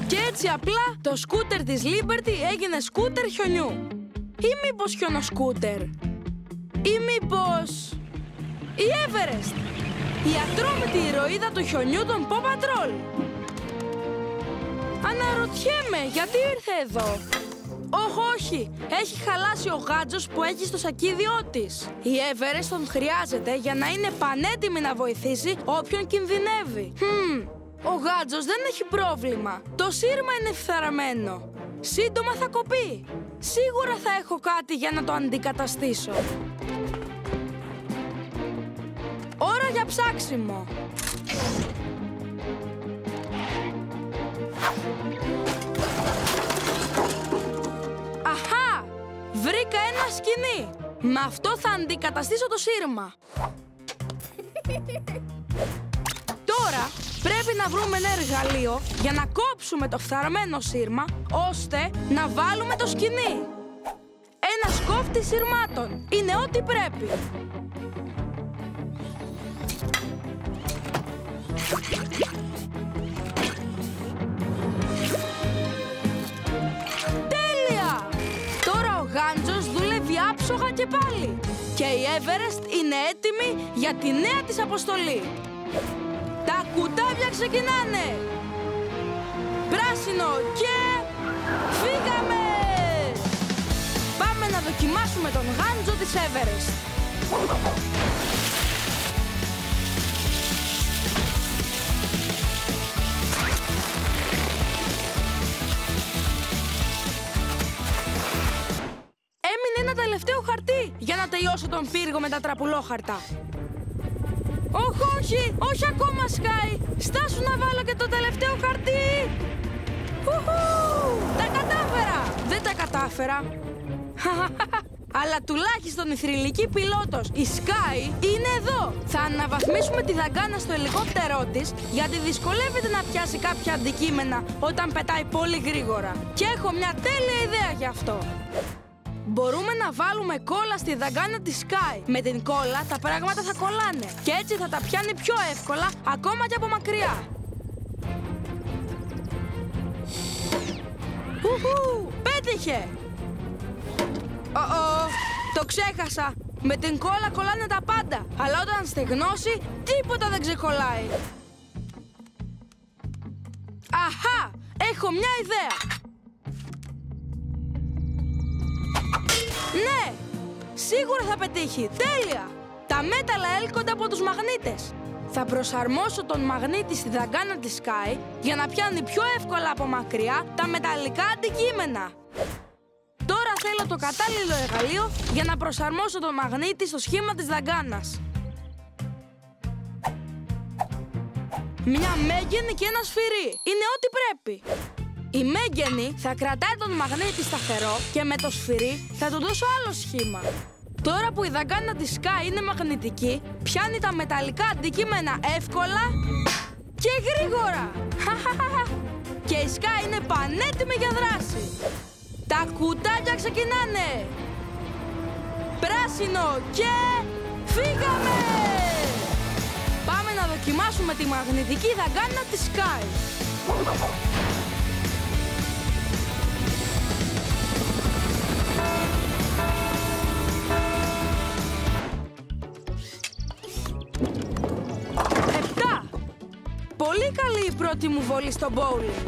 Και έτσι απλά το σκούτερ της Liberty έγινε σκούτερ χιονιού. Ή μήπως χιονοσκούτερ. Ή μήπως η Everest, η ατρόμητη ηρωίδα του χιονιού των Paw Patrol. Αναρωτιέμαι γιατί ήρθε εδώ. Όχι, έχει χαλάσει ο γάτζος που έχει στο σακίδιό της. Η Everest τον χρειάζεται για να είναι πανέτοιμη να βοηθήσει όποιον κινδυνεύει. Ο γάτζος δεν έχει πρόβλημα. Το σύρμα είναι φθαραμένο. Σύντομα θα κοπεί. Σίγουρα θα έχω κάτι για να το αντικαταστήσω. Ώρα για ψάξιμο. Αχά! Βρήκα ένα σκοινί. Με αυτό θα αντικαταστήσω το σύρμα. Τώρα πρέπει να βρούμε ένα εργαλείο για να κόψουμε το φθαραμένο σύρμα, ώστε να βάλουμε το σκοινί. Ένας κόφτης σύρματων είναι ό,τι πρέπει. Τέλεια! Τώρα ο γάντζος δουλεύει άψογα και πάλι. Και η Everest είναι έτοιμη για τη νέα της αποστολή. Τα κουτάβια ξεκινάνε! Πράσινο και... φύγαμε! Πάμε να δοκιμάσουμε τον γάντζο της Everest. Έμεινε ένα τελευταίο χαρτί για να τελειώσω τον πύργο με τα τραπουλόχαρτα. Όχι, όχι ακόμα, Sky! Στάσου να βάλω και το τελευταίο χαρτί! Τα κατάφερα! Δεν τα κατάφερα! Αλλά τουλάχιστον η θρυλική πιλότος, η Sky, είναι εδώ! Θα αναβαθμίσουμε τη δαγκάνα στο ελικόπτερό της, γιατί δυσκολεύεται να πιάσει κάποια αντικείμενα όταν πετάει πολύ γρήγορα. Και έχω μια τέλεια ιδέα γι' αυτό! Μπορούμε να βάλουμε κόλλα στη δαγκάνα της Sky. Με την κόλλα τα πράγματα θα κολλάνε και έτσι θα τα πιάνει πιο εύκολα, ακόμα και από μακριά. Πέτυχε! Το ξέχασα. Με την κόλλα κολλάνε τα πάντα, αλλά όταν στεγνώσει τίποτα δεν ξεκολλάει. Αχά! Έχω μια ιδέα! Ναι! Σίγουρα θα πετύχει! Τέλεια! Τα μέταλλα έλκονται από τους μαγνήτες. Θα προσαρμόσω τον μαγνήτη στη δαγκάνα της Sky για να πιάνει πιο εύκολα από μακριά τα μεταλλικά αντικείμενα. Τώρα θέλω το κατάλληλο εργαλείο για να προσαρμόσω τον μαγνήτη στο σχήμα της δαγκάνας. Μια μέγενη και ένα σφυρί. Είναι ό,τι πρέπει. Η μέγενη θα κρατάει τον μαγνήτη σταθερό και με το σφυρί θα του δώσω άλλο σχήμα. Τώρα που η δαγκάνα της Sky είναι μαγνητική, πιάνει τα μεταλλικά αντικείμενα εύκολα και γρήγορα. Και η Sky είναι πανέτοιμη για δράση. Τα κουτάκια ξεκινάνε. Πράσινο και φύγαμε! Πάμε να δοκιμάσουμε τη μαγνητική δαγκάνα της Sky. Πολύ καλή η πρώτη μου βόλη στο bowling.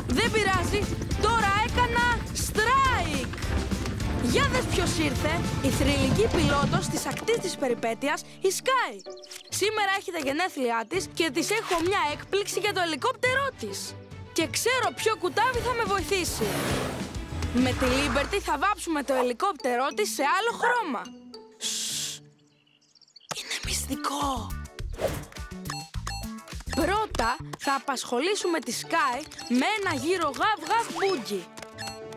Δεν πειράζει, τώρα έκανα strike. Για δες ποιος ήρθε, η θρυλική πιλότος της ακτής της περιπέτειας, η Sky. Σήμερα έχει τα γενέθλιά της και της έχω μια έκπληξη για το ελικόπτερό της. Και ξέρω ποιο κουτάβι θα με βοηθήσει. Με τη Liberty θα βάψουμε το ελικόπτερό της σε άλλο χρώμα. Είναι μυστικό. Πρώτα θα απασχολήσουμε τη Sky με ένα γύρο γαβ-γαβ μπούγκι.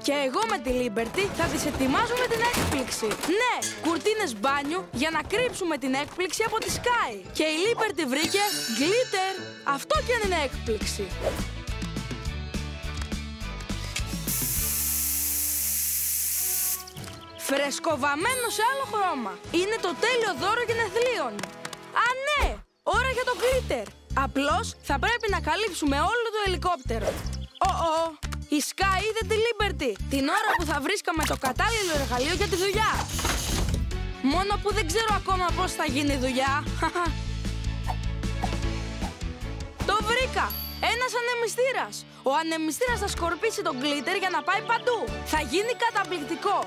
Και εγώ με τη Liberty θα της ετοιμάζουμε την έκπληξη. Ναι, κουρτίνες μπάνιου για να κρύψουμε την έκπληξη από τη Sky. Και η Liberty βρήκε glitter. Αυτό κι αν είναι έκπληξη. Φρεσκοβαμμένο σε άλλο χρώμα. Είναι το τέλειο δώρο γενεθλίων. Α, ναι! Ώρα για γκλίτερ. Απλώς θα πρέπει να καλύψουμε όλο το ελικόπτερο. Η Sky είδε τη Liberty την ώρα που θα βρίσκαμε το κατάλληλο εργαλείο για τη δουλειά. Μόνο που δεν ξέρω ακόμα πώς θα γίνει η δουλειά. Το βρήκα! Ένας ανεμιστήρας! Ο ανεμιστήρας θα σκορπίσει τον γκλίτερ για να πάει παντού. Θα γίνει καταπληκτικό.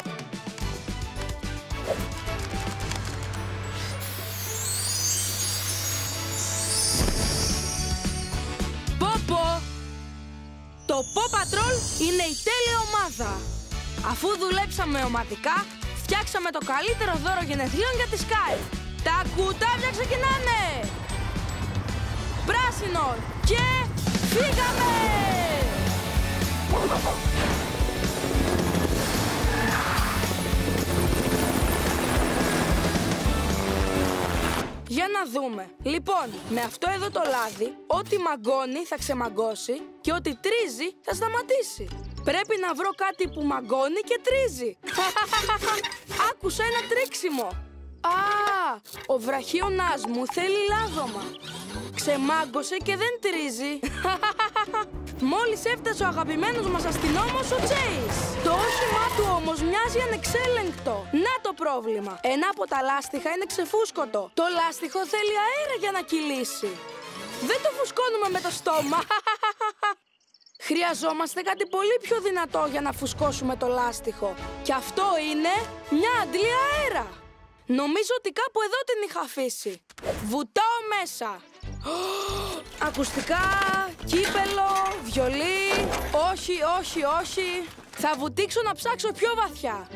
Το Paw Patrol είναι η τέλεια ομάδα. Αφού δουλέψαμε ομαδικά, φτιάξαμε το καλύτερο δώρο γενεθλίων για τη Sky. Τα κουτάβια ξεκινάνε! Πράσινο και φύγαμε! Για να δούμε. Λοιπόν, με αυτό εδώ το λάδι, ό,τι μαγκώνει θα ξεμαγκώσει και ό,τι τρίζει θα σταματήσει. Πρέπει να βρω κάτι που μαγκώνει και τρίζει. Άκουσα ένα τρίξιμο. Ο βραχίωνας μου θέλει λάδωμα. Ξεμάγκωσε και δεν τρίζει. Μόλις έφτασε ο αγαπημένος μας αστυνόμος, ο Chase. Το όχημά του όμως μοιάζει ανεξέλεγκτο. Να το πρόβλημα. Ένα από τα λάστιχα είναι ξεφούσκωτο. Το λάστιχο θέλει αέρα για να κυλήσει. Δεν το φουσκώνουμε με το στόμα. Χρειαζόμαστε κάτι πολύ πιο δυνατό για να φουσκώσουμε το λάστιχο. Και αυτό είναι μια αντλία αέρα. Νομίζω ότι κάπου εδώ την είχα αφήσει. Βουτάω μέσα. Ακουστικά, κύπελο, βιολί. Όχι. Θα βουτήξω να ψάξω πιο βαθιά.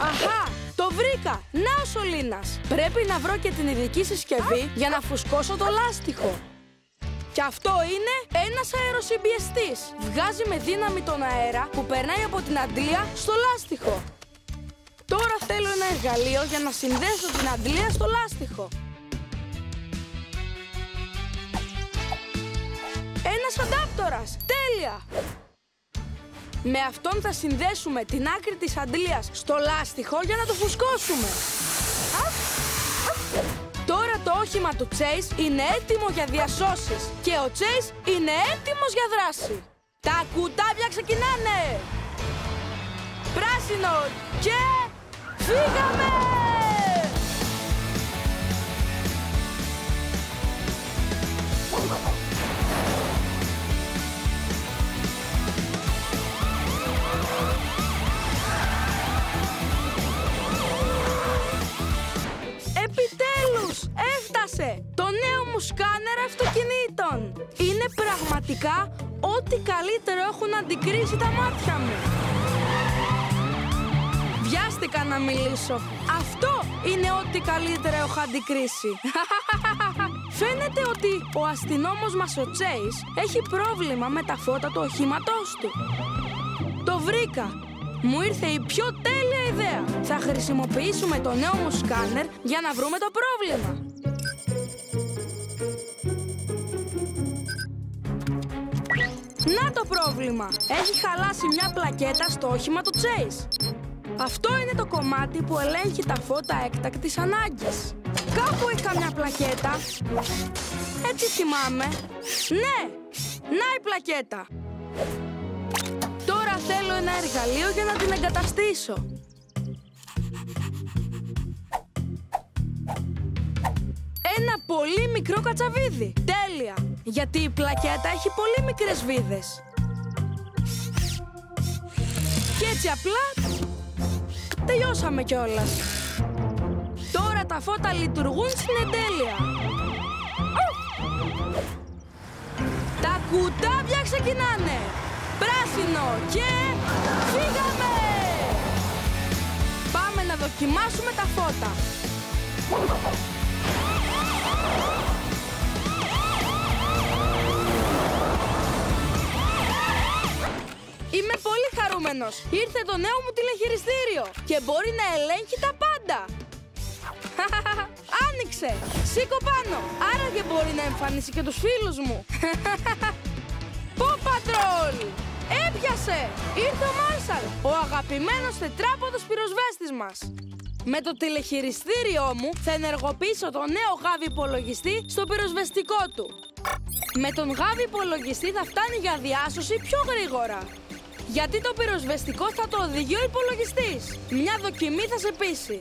Αχα, το βρήκα. Να ο σωλήνας. Πρέπει να βρω και την ειδική συσκευή για να φουσκώσω το λάστιχο. Και αυτό είναι ένας αεροσυμπιεστής. Βγάζει με δύναμη τον αέρα που περνάει από την αντλία στο λάστιχο. Τώρα θέλω ένα εργαλείο για να συνδέσω την αντλία στο λάστιχο. Ένας αντάπτορας! Τέλεια! Με αυτόν θα συνδέσουμε την άκρη της αντλίας στο λάστιχο για να το φουσκώσουμε. Τώρα το όχημα του Chase είναι έτοιμο για διασώσεις και ο Chase είναι έτοιμος για δράση. Τα κουτάβια ξεκινάνε! Πράσινο και φύγαμε! Επιτέλους! Έφτασε! Το νέο μου σκάνερ αυτοκινήτων! Είναι πραγματικά ό,τι καλύτερο έχουν αντικρίσει τα μάτια μου. Βιάστηκα να μιλήσω. Αυτό είναι ό,τι καλύτερα έχω αντικρίσει. Φαίνεται ότι ο αστυνόμος μας ο Chase έχει πρόβλημα με τα φώτα του οχήματός του. Το βρήκα. Μου ήρθε η πιο τέλεια ιδέα. Θα χρησιμοποιήσουμε το νέο μου σκάνερ για να βρούμε το πρόβλημα. Να το πρόβλημα. Έχει χαλάσει μια πλακέτα στο όχημα του Chase. Αυτό είναι το κομμάτι που ελέγχει τα φώτα έκτακτης ανάγκης. Κάπου είχα μια πλακέτα. Έτσι θυμάμαι. Ναι, να η πλακέτα. Τώρα θέλω ένα εργαλείο για να την εγκαταστήσω. Ένα πολύ μικρό κατσαβίδι. Τέλεια, γιατί η πλακέτα έχει πολύ μικρές βίδες. Και έτσι απλά τελειώσαμε κιόλας. Τώρα τα φώτα λειτουργούν στην εντέλεια. Τα κουτάβια ξεκινάνε. Πράσινο και φύγαμε! Πάμε να δοκιμάσουμε τα φώτα. Είμαι πολύ χαρούμενος. Ήρθε το νέο μου τηλεχειριστήριο και μπορεί να ελέγχει τα πάντα. Άνοιξε! Σήκω πάνω! Άραγε μπορεί να εμφανίσει και τους φίλους μου. Paw Patrol! Έπιασε! Ήρθε ο Μάρσαλ, ο αγαπημένος τετράποδος πυροσβέστης μας. Με το τηλεχειριστήριό μου θα ενεργοποιήσω το νέο γάβι υπολογιστή στο πυροσβεστικό του. Με τον γάβι υπολογιστή θα φτάνει για διάσωση πιο γρήγορα. Γιατί το πυροσβεστικό θα το οδηγεί ο υπολογιστής. Μια δοκιμή θα σε πείσει.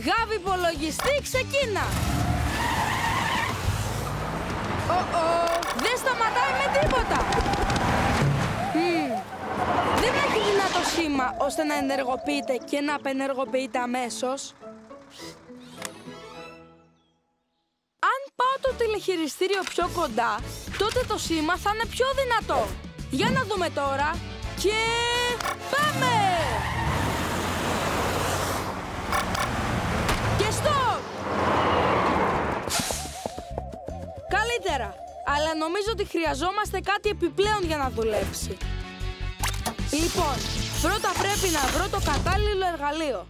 Γάβι υπολογιστή, ξεκίνα! Δεν σταματάει με τίποτα! Δεν έχει δυνατό σήμα ώστε να ενεργοποιείται και να απενεργοποιείται αμέσως. Αν πάω το τηλεχειριστήριο πιο κοντά, τότε το σήμα θα είναι πιο δυνατό. Για να δούμε τώρα και... πάμε! Και stop! Καλύτερα, αλλά νομίζω ότι χρειαζόμαστε κάτι επιπλέον για να δουλέψει. Λοιπόν, πρώτα πρέπει να βρω το κατάλληλο εργαλείο.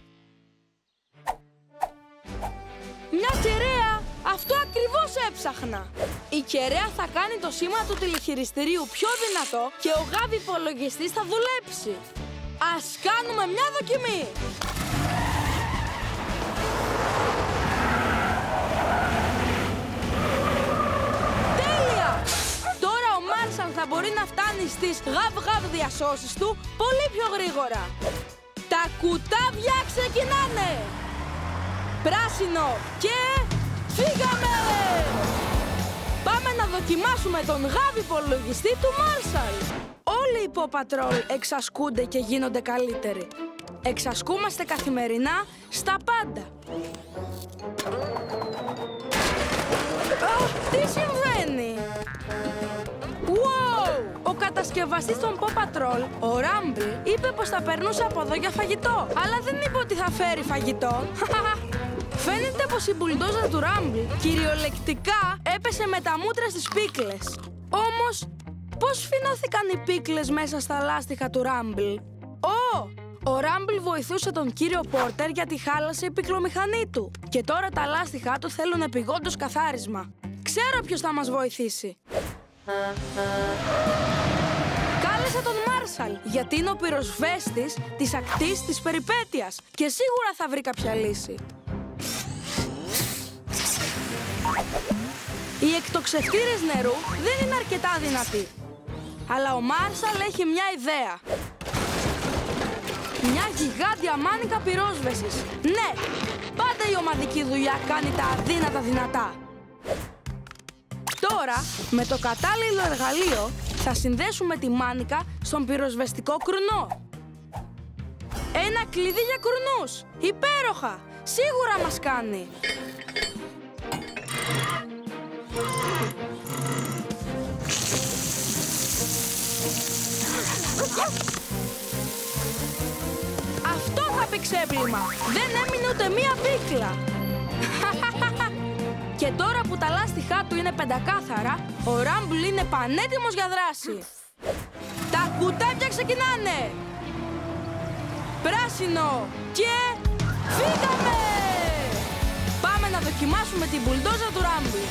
Μια κεραία! Αυτό ακριβώς έψαχνα! Η κεραία θα κάνει το σήμα του τηλεχειριστηρίου πιο δυνατό και ο γάβι υπολογιστής θα δουλέψει. Ας κάνουμε μια δοκιμή! Τέλεια! Τώρα ο Μάρσαλ θα μπορεί να φτάνει στις γαβ-γαβ διασώσεις του πολύ πιο γρήγορα. Τα κουτάβια ξεκινάνε! Πράσινο και... φύγαμε! Πάμε να δοκιμάσουμε τον γάβι υπολογιστή του Μάρσαλ. Όλοι οι Paw Patrol εξασκούνται και γίνονται καλύτεροι. Εξασκούμαστε καθημερινά στα πάντα. Τι συμβαίνει? Wow! Ο κατασκευαστής των Paw Patrol, ο Rumble, είπε πως θα περνούσε από εδώ για φαγητό. Αλλά δεν είπε ότι θα φέρει φαγητό. Φαίνεται πως η μπουλντόζα του Rumble κυριολεκτικά έπεσε με τα μούτρα στις πίκλες. Όμως, πώς φινώθηκαν οι πίκλες μέσα στα λάστιχα του Rumble? Ο Rumble βοηθούσε τον κύριο Πόρτερ γιατί χάλασε η πυκλομηχανή του. Και τώρα τα λάστιχά του θέλουν επειγόντως καθάρισμα. Ξέρω ποιος θα μας βοηθήσει. Κάλεσα τον Μάρσαλ γιατί είναι ο πυροσβέστης της ακτής της περιπέτειας και σίγουρα θα βρει κάποια λύση. Οι εκτοξευτήρες νερού δεν είναι αρκετά δυνατοί. Αλλά ο Μάρσαλ έχει μια ιδέα. Μια γιγάντια μάνικα πυρόσβεσης. Ναι, πάντα η ομαδική δουλειά κάνει τα αδύνατα δυνατά. Τώρα, με το κατάλληλο εργαλείο, θα συνδέσουμε τη μάνικα στον πυροσβεστικό κρουνό. Ένα κλειδί για κρουνούς. Υπέροχα! Σίγουρα μας κάνει. Αυτό θα πει ξέπλυμα. Δεν έμεινε ούτε μία πίκλα. Και τώρα που τα λάστιχά του είναι πεντακάθαρα, ο Rumble είναι πανέτοιμος για δράση. Τα κουτάπια ξεκινάνε. Πράσινο και... φύγαμε! Πάμε να δοκιμάσουμε την μπουλντόζα του Rumble.